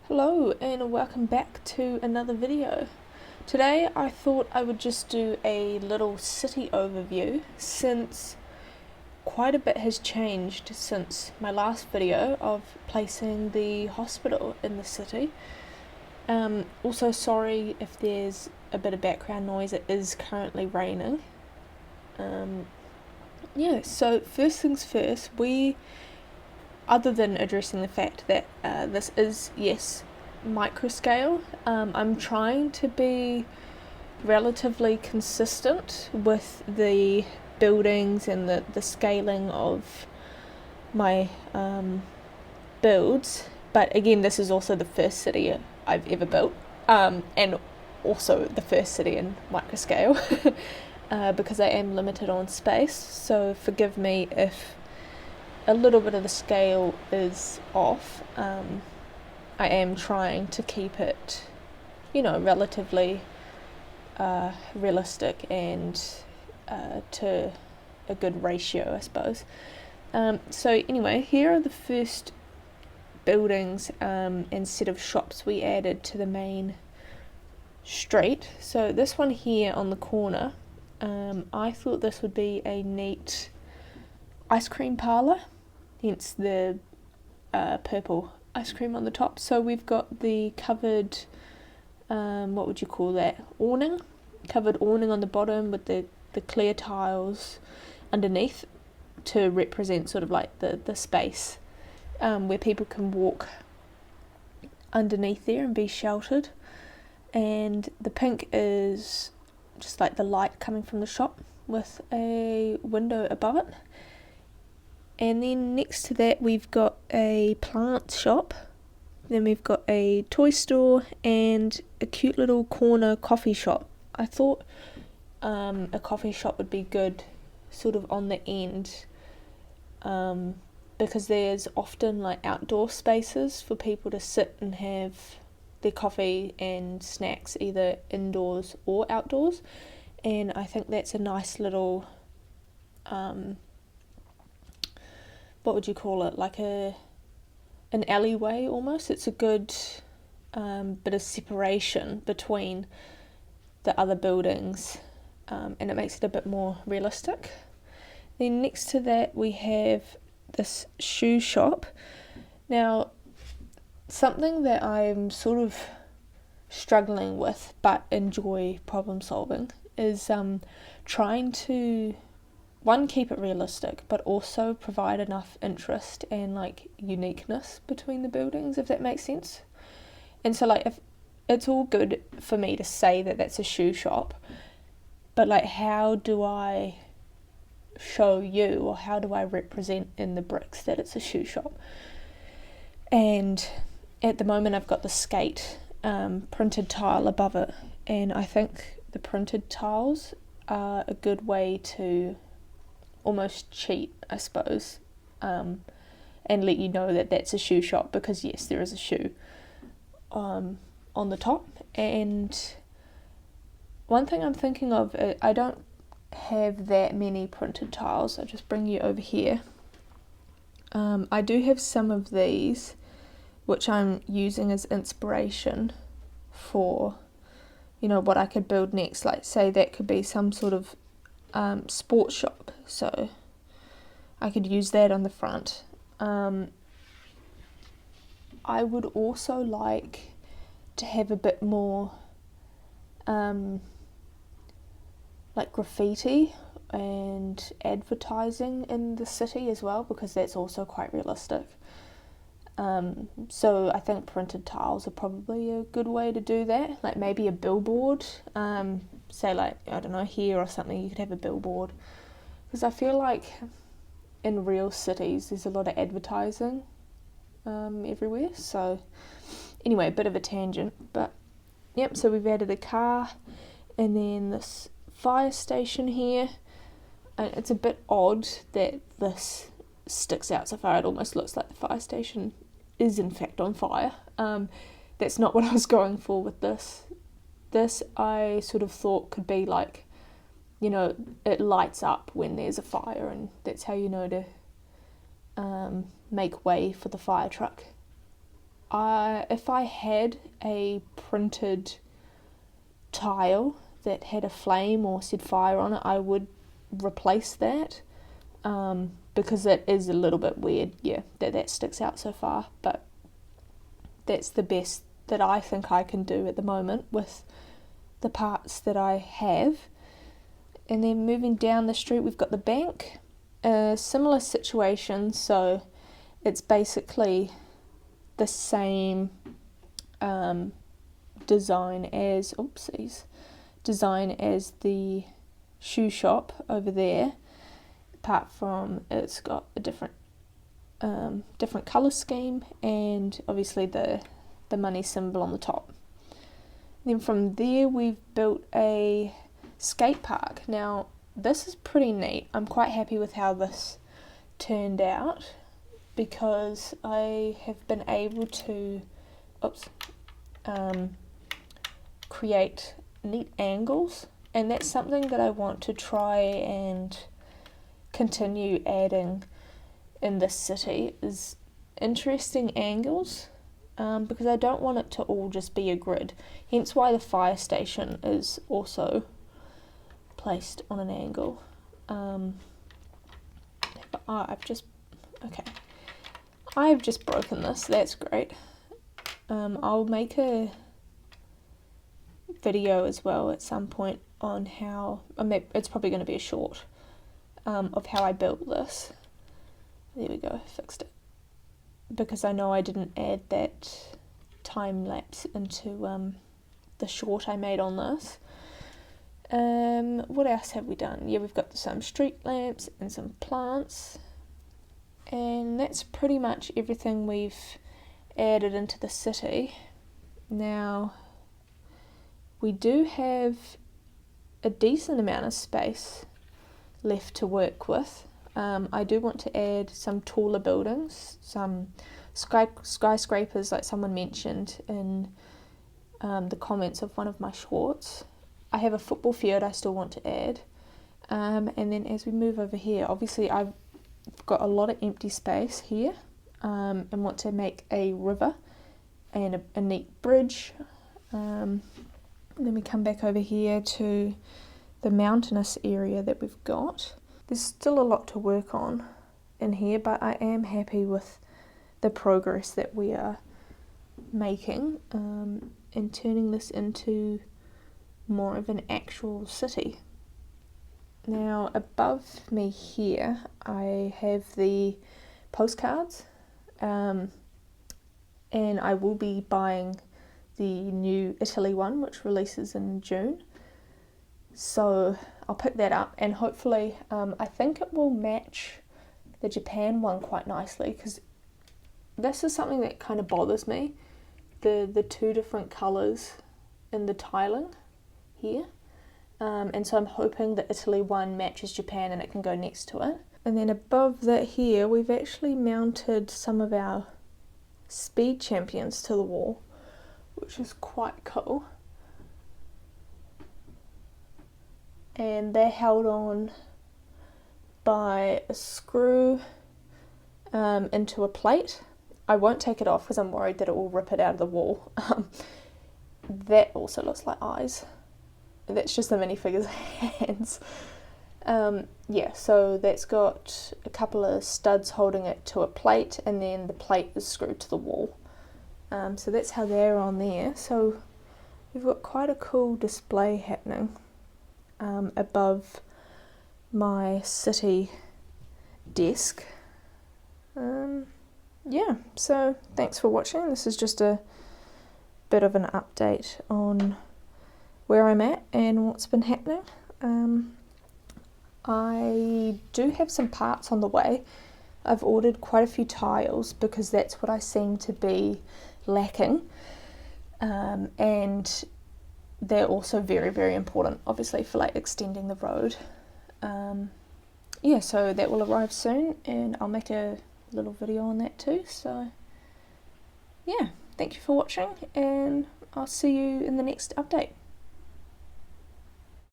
Hello and welcome back to another video. Today I thought I would just do a little city overview since quite a bit has changed since my last video of placing the hospital in the city. Also sorry if there's a bit of background noise, it is currently raining. So first things first, other than addressing the fact that this is, yes, microscale, I'm trying to be relatively consistent with the buildings and the scaling of my builds. But again, this is also the first city I've ever built, and also the first city in microscale, because I am limited on space, so forgive me if a little bit of the scale is off. I am trying to keep it, relatively realistic and to a good ratio, I suppose. So anyway, here are the first buildings and set of shops we added to the main street. So this one here on the corner, I thought this would be a neat ice cream parlour, hence the purple ice cream on the top. So we've got the covered, what would you call that, awning? Covered awning on the bottom with the clear tiles underneath to represent sort of like the space where people can walk underneath there and be sheltered. And the pink is just like the light coming from the shop with a window above it. And then next to that we've got a plant shop, then we've got a toy store and a cute little corner coffee shop. I thought a coffee shop would be good sort of on the end, because there's often like outdoor spaces for people to sit and have their coffee and snacks either indoors or outdoors, and I think that's a nice little what would you call it, like an alleyway almost. It's a good bit of separation between the other buildings, and it makes it a bit more realistic. Then next to that we have this shoe shop. Now, something that I'm sort of struggling with but enjoy problem solving is trying to keep it realistic, but also provide enough interest and like uniqueness between the buildings, if that makes sense. And so like, if it's all good for me to say that that's a shoe shop, but like, how do I show you, or how do I represent in the bricks that it's a shoe shop? And at the moment I've got the skate printed tile above it, and I think the printed tiles are a good way to almost cheat, I suppose, and let you know that that's a shoe shop, because yes, there is a shoe on the top. And one thing I'm thinking of, I don't have that many printed tiles. I'll just bring you over here. I do have some of these which I'm using as inspiration for, what I could build next. Like, say that could be some sort of sports shop, so I could use that on the front. I would also like to have a bit more like graffiti and advertising in the city as well, because that's also quite realistic. So I think printed tiles are probably a good way to do that. Like maybe a billboard, say like, I don't know, here or something, you could have a billboard, because I feel like in real cities there's a lot of advertising everywhere. So anyway, a bit of a tangent, but yep, so we've added a car and then this fire station here. And it's a bit odd that this sticks out so far. It almost looks like the fire station is in fact on fire. That's not what I was going for with this. This I sort of thought could be like, it lights up when there's a fire, and that's how you know to make way for the fire truck. if I had a printed tile that had a flame or said fire on it, I would replace that, because it is a little bit weird, yeah, that sticks out so far, but that's the best that I think I can do at the moment with the parts that I have. And then moving down the street, we've got the bank, a similar situation, so it's basically the same design as the shoe shop over there, apart from it's got a different colour scheme and obviously the money symbol on the top. Then from there we've built a skate park. Now this is pretty neat. I'm quite happy with how this turned out because I have been able to create neat angles, and that's something that I want to try and continue adding in this city, is interesting angles, because I don't want it to all just be a grid, hence why the fire station is also placed on an angle. I've just broken this, that's great. I'll make a video as well at some point on how, it's probably going to be a short, of how I built this. There we go, fixed it. Because I know I didn't add that time lapse into the short I made on this. What else have we done? Yeah, we've got some street lamps and some plants. And that's pretty much everything we've added into the city. Now, we do have a decent amount of space left to work with. I do want to add some taller buildings, some skyscrapers like someone mentioned in the comments of one of my shorts. I have a football field I still want to add. And then as we move over here, obviously I've got a lot of empty space here, and want to make a river and a neat bridge. Then we come back over here to the mountainous area that we've got. There's still a lot to work on in here, but I am happy with the progress that we are making, and turning this into more of an actual city. Now above me here I have the postcards, and I will be buying the new Italy one, which releases in June. So I'll pick that up, and hopefully I think it will match the Japan one quite nicely, because this is something that kind of bothers me, the two different colours in the tiling here. And so I'm hoping the Italy one matches Japan and it can go next to it. And then above that here we've actually mounted some of our speed champions to the wall, which is quite cool. And they're held on by a screw into a plate. I won't take it off because I'm worried that it will rip it out of the wall. That also looks like eyes. That's just the minifigure's hands. Yeah, so that's got a couple of studs holding it to a plate, and then the plate is screwed to the wall. So that's how they're on there. So we've got quite a cool display happening above my city desk. Yeah, so thanks for watching. This is just a bit of an update on where I'm at and what's been happening. I do have some parts on the way. I've ordered quite a few tiles because that's what I seem to be lacking, and they're also very, very important, obviously, for like extending the road. Yeah, so that will arrive soon, and I'll make a little video on that too. So yeah, thank you for watching, and I'll see you in the next update.